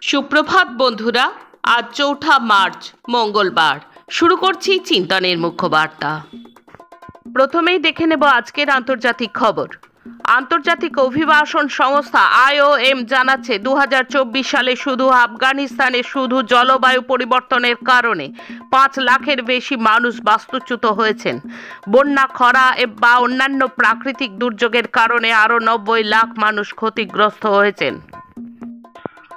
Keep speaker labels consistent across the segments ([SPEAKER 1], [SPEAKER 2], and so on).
[SPEAKER 1] সুপ্রভাত বন্ধুরা। আজ ৪ঠা মার্চ মঙ্গলবার। শুরু করছি চিন্তনের মুখ্য বার্তা। প্রথমেই দেখে নেব আজকের আন্তর্জাতিক খবর। আন্তর্জাতিক অভিবাসন সংস্থা IOM জানাচ্ছে 2024 সালে শুধু আফগানিস্তানে শুধু জলবায়ু পরিবর্তনের কারণে 5 লাখের বেশি মানুষ বাস্তুচ্যুত হয়েছেন। বন্যা, খরা বা অন্যান্য প্রাকৃতিক দুর্যোগের কারণে আরও 90 লাখ মানুষ ক্ষতিগ্রস্ত হয়েছেন।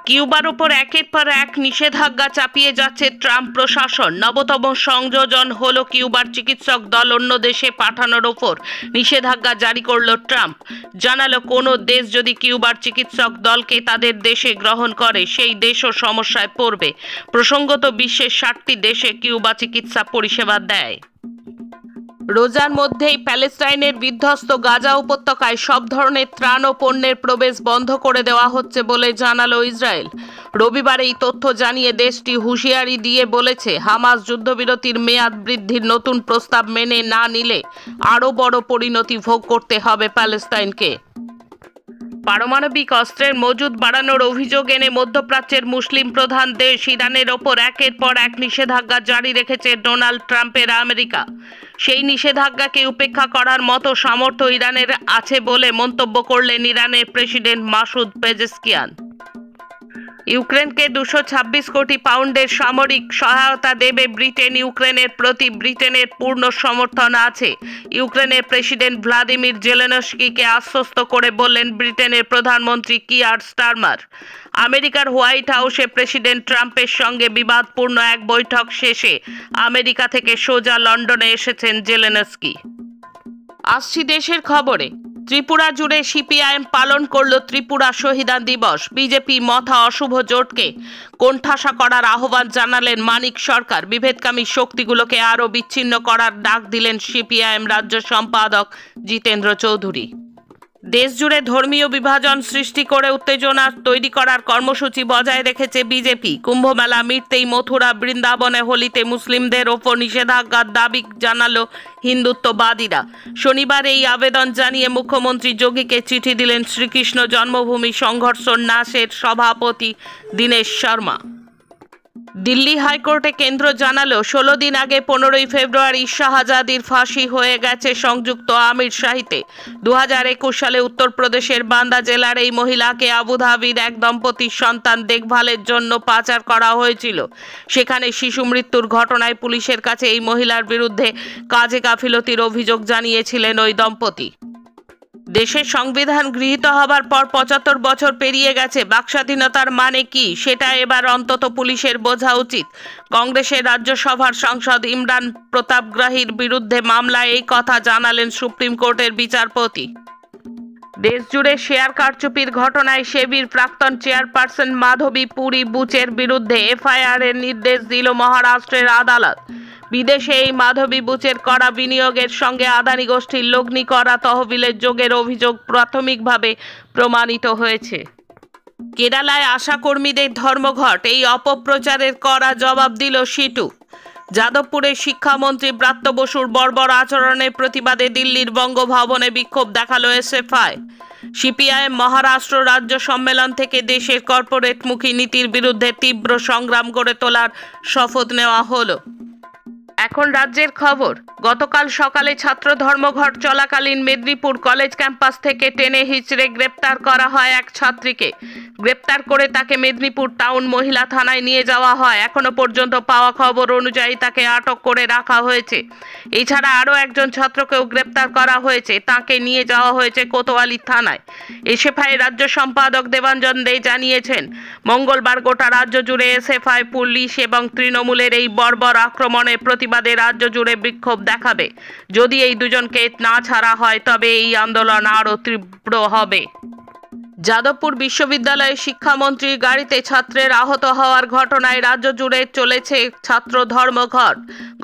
[SPEAKER 1] কিউবার ওপর একের পর এক নিষেধাজ্ঞা চাপিয়ে যাচ্ছে ট্রাম্প প্রশাসন। নবতম সংযোজন হলো কিউবার চিকিৎসক দল অন্য দেশে পাঠানোর ওপর নিষেধাজ্ঞা জারি করলো ট্রাম্প। জানালো কোনো দেশ যদি কিউবার চিকিৎসক দলকে তাদের দেশে গ্রহণ করে সেই দেশও সমস্যায় পড়বে। প্রসঙ্গত, বিশ্বের 60টি দেশে কিউবা চিকিৎসা পরিষেবা দেয়। রোজার মধ্যেই প্যালেস্টাইনের বিধ্বস্ত গাজা উপত্যকায় সব ধরনের ত্রাণ ও পণ্যের প্রবেশ বন্ধ করে দেওয়া হচ্ছে বলে জানালো ইসরায়েল। রবিবার এই তথ্য জানিয়ে দেশটি হুঁশিয়ারি দিয়ে বলেছে, হামাস যুদ্ধবিরতির মেয়াদ বৃদ্ধির নতুন প্রস্তাব মেনে না নিলে আরও বড় পরিণতি ভোগ করতে হবে প্যালেস্টাইনকে। পারমাণবিক অস্ত্রের মজুদ বাড়ানোর অভিযোগ এনে মধ্যপ্রাচ্যের মুসলিম প্রধান দেশ ইরানের ওপর একের পর এক নিষেধাজ্ঞা জারি রেখেছে ডোনাল্ড ট্রাম্পের আমেরিকা। সেই নিষেধাজ্ঞাকে উপেক্ষা করার মতো সামর্থ্য ইরানের আছে বলে মন্তব্য করলেন ইরানের প্রেসিডেন্ট মাসুদ পেজেশকিয়ান। ইউক্রেনকে 226 কোটি পাউন্ডের সামরিক সহায়তা দেবে ব্রিটেন। ইউক্রেনের প্রতি ব্রিটেনের পূর্ণ সমর্থন আছে। ইউক্রেনের প্রেসিডেন্ট ভ্লাদিমির জেলেনস্কিকে আশ্বস্ত করে বললেন ব্রিটেনের প্রধানমন্ত্রী কিয়ার স্টারমার। আমেরিকার হোয়াইট হাউসে প্রেসিডেন্ট ট্রাম্পের সঙ্গে বিবাদপূর্ণ এক বৈঠক শেষে আমেরিকা থেকে সোজা লন্ডনে এসেছেন জেলেনস্কি। আসছি দেশের খবরে। ত্রিপুরা জুড়ে সিপিআইএম পালন করল ত্রিপুরা শহীদ দিবস। বিজেপি মথা অশুভ জোটকে কোণঠাসা করার আহ্বান জানালেন মানিক সরকার। বিভেদকামী শক্তিগুলোকে আরও বিচ্ছিন্ন করার ডাক দিলেন সিপিআইএম রাজ্য সম্পাদক জিতেন্দ্র চৌধুরী। দেশজুড়ে ধর্মীয় বিভাজন সৃষ্টি করে উত্তেজনা তৈরি করার কর্মসূচি বজায় রেখেছে বিজেপি। কুম্ভমেলা মিটতেই মথুরা, বৃন্দাবনে হোলিতে মুসলিমদের ওপর নিষেধাজ্ঞার দাবি জানালো হিন্দুত্ববাদীরা। শনিবার এই আবেদন জানিয়ে মুখ্যমন্ত্রী যোগীকে চিঠি দিলেন শ্রীকৃষ্ণ জন্মভূমি সংঘর্ষ ন্যাসের সভাপতি দীনেশ শর্মা। দিল্লি হাইকোর্টে কেন্দ্র জানালো 16 দিন আগে 15ই ফেব্রুয়ারি শাহজাদির ফাঁসি হয়ে গেছে সংযুক্ত আমির শাহিতে। 2021 সালে উত্তরপ্রদেশের বান্দা জেলার এই মহিলাকে আবুধাবির এক দম্পতির সন্তান দেখভালের জন্য পাচার করা হয়েছিল। সেখানে শিশু মৃত্যুর ঘটনায় পুলিশের কাছে এই মহিলার বিরুদ্ধে কাজে গাফিলতির অভিযোগ জানিয়েছিলেন ওই দম্পতি। দেশের সংবিধান গৃহীত হবার পর 75 বছর পেরিয়ে গেছে। বাকস্বাধীনতার মানে কি সেটা এবার অন্তত পুলিশের বোঝা উচিত। কংগ্রেসের রাজ্যসভার সাংসদ ইমরান প্রতাপগ্রাহীর বিরুদ্ধে মামলায় এই কথা জানালেন সুপ্রিম কোর্টের বিচারপতি। দেশজুড়ে শেয়ার কারচুপির ঘটনায় সেবির প্রাক্তন চেয়ারপারসন মাধবী পুরী বুচের বিরুদ্ধে এফআইআর এর নির্দেশ দিল মহারাষ্ট্রের আদালত। বিদেশে এই মাধবী বুচের করা বিনিয়োগের সঙ্গে আদানি গোষ্ঠীর লগ্নি করা তহবিলের যোগের অভিযোগ প্রাথমিকভাবে প্রমাণিত হয়েছে। কেরালায় আশাকর্মীদের ধর্মঘট, এই অপপ্রচারের কড়া জবাব দিল সিটু। যাদবপুরের শিক্ষামন্ত্রী ব্রাত্য বসুর বর্বর আচরণের প্রতিবাদে দিল্লির বঙ্গভবনে বিক্ষোভ দেখালো এসএফআই। সিপিআইএম মহারাষ্ট্র রাজ্য সম্মেলন থেকে দেশের কর্পোরেটমুখী নীতির বিরুদ্ধে তীব্র সংগ্রাম গড়ে তোলার শপথ নেওয়া হলো। এখন রাজ্যের খবর। গতকাল সকালে ছাত্র ধর্মঘট চলাকালীন মেদিনীপুর কলেজ ক্যাম্পাস থেকে টেনে হিচড়ে গ্রেপ্তার করা হয় এক ছাত্রীকে। গ্রেপ্তার করে তাকে মেদিনীপুর টাউন মহিলা থানায় নিয়ে যাওয়া হয়। এখনো পর্যন্ত পাওয়া খবর অনুযায়ী তাকে আটক করে রাখা হয়েছে। এছাড়া আরও একজন ছাত্রকেও গ্রেপ্তার করা হয়েছে। তাকে নিয়ে যাওয়া হয়েছে কোতোয়ালি থানায়। এসএফআই রাজ্য সম্পাদক দেবাঞ্জন দে জানিয়েছেন, মঙ্গলবার গোটা রাজ্য জুড়ে এসএফআই, পুলিশ এবং তৃণমূলের এই বর্বর আক্রমণের প্রতিবাদে রাজ্য জুড়ে বিক্ষোভ দেখাবে। যদি এই দুজনকে না ছাড়া হয় তবে এই আন্দোলন আরও তীব্র হবে। যাদবপুর বিশ্ববিদ্যালয়ের শিক্ষামন্ত্রীর গাড়িতে ছাত্রের আহত হওয়ার ঘটনায় রাজ্য জুড়ে চলেছে ছাত্র ধর্মঘট।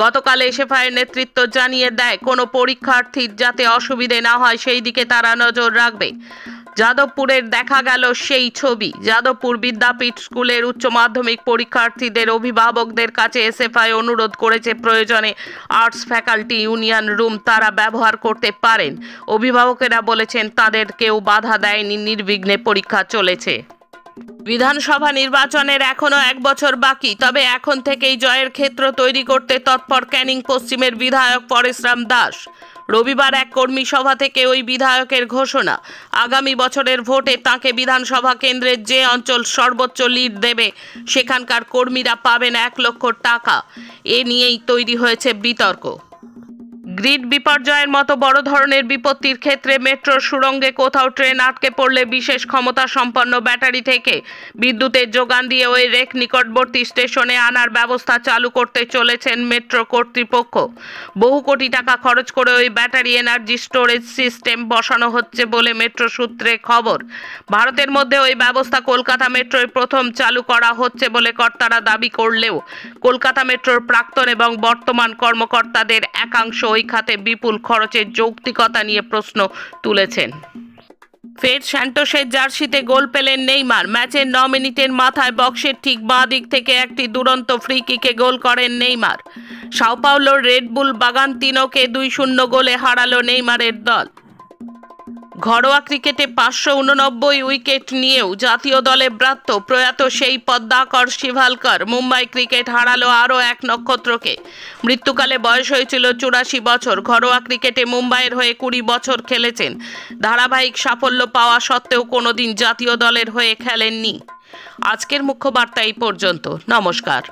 [SPEAKER 1] গতকাল এসএফআই নেতৃত্ব জানিয়ে দেয়, কোনো পরীক্ষার্থীর যাতে অসুবিধে না হয় সেই দিকে তারা নজর রাখবে। যাদবপুরের দেখা গেল সেই ছবি। যাদবপুর বিদ্যাপীঠ স্কুলের উচ্চ মাধ্যমিক পরীক্ষার্থীদের অভিভাবকদের কাছে এসএফআই অনুরোধ করেছে প্রয়োজনে আর্টস ফ্যাকাল্টি ইউনিয়ন রুম তারা ব্যবহার করতে পারেন। অভিভাবকেরা বলেছেন তাদের কেউ বাধা দেয়নি, নির্বিঘ্নে পরীক্ষা চলেছে। বিধানসভা নির্বাচনের এখনো 1 বছর বাকি, তবে এখন থেকেই জয়ের ক্ষেত্র তৈরি করতে তৎপর ক্যানিং পশ্চিমের বিধায়ক পরেশরাম দাস। রবিবার এক কর্মী সভা থেকে ওই বিধায়কের ঘোষণা, আগামী বছরের ভোটে তাঁকে বিধানসভা কেন্দ্রের যে অঞ্চল সর্বোচ্চ লিড দেবে সেখানকার কর্মীরা পাবেন 1 লক্ষ টাকা। এ নিয়েই তৈরি হয়েছে বিতর্ক। গ্রিড বিপর্যয়ের মতো বড় ধরনের বিপত্তির ক্ষেত্রে মেট্রোর সুড়ঙ্গে কোথাও ট্রেন আটকে পড়লে বিশেষ ক্ষমতা সম্পন্ন ব্যাটারি থেকে বিদ্যুতের যোগান দিয়ে ওই রেক নিকটবর্তী স্টেশনে আনার ব্যবস্থা চালু করতে চলেছেন মেট্রো কর্তৃপক্ষ। বহু কোটি টাকা খরচ করে ওই ব্যাটারি এনার্জি স্টোরেজ সিস্টেম বসানো হচ্ছে বলে মেট্রো সূত্রে খবর। ভারতের মধ্যে ওই ব্যবস্থা কলকাতা মেট্রোয় প্রথম চালু করা হচ্ছে বলে কর্তারা দাবি করলেও কলকাতা মেট্রোর প্রাক্তন এবং বর্তমান কর্মকর্তাদের একাংশ ওই খাতে বিপুল খরচের যৌক্তিকতা নিয়ে প্রশ্ন তুলেছেন। ফের স্যান্টোসের জার্সিতে গোল পেলেন নেইমার। ম্যাচের 9 মিনিটের মাথায় বক্সের ঠিক বাঁ দিক থেকে একটি দুরন্ত ফ্রি কিকে গোল করেন নেইমার। সাও পাওলোর রেডবুল ব্রাগান্তিনোকে 2-0 গোলে হারালো নেইমারের দল। ঘরোয়া ক্রিকেটে 589 উইকেট নিয়েও জাতীয় দলে ব্রাত্য প্রয়াত সেই পদ্মাকর শিভালকর। মুম্বাই ক্রিকেট হারালো আরও এক নক্ষত্রকে। মৃত্যুকালে বয়স হয়েছিল 84 বছর। ঘরোয়া ক্রিকেটে মুম্বাইয়ের হয়ে 20 বছর খেলেছেন। ধারাবাহিক সাফল্য পাওয়া সত্ত্বেও কোনোদিন জাতীয় দলের হয়ে খেলেননি। আজকের মুখ্য বার্তা এই পর্যন্ত। নমস্কার।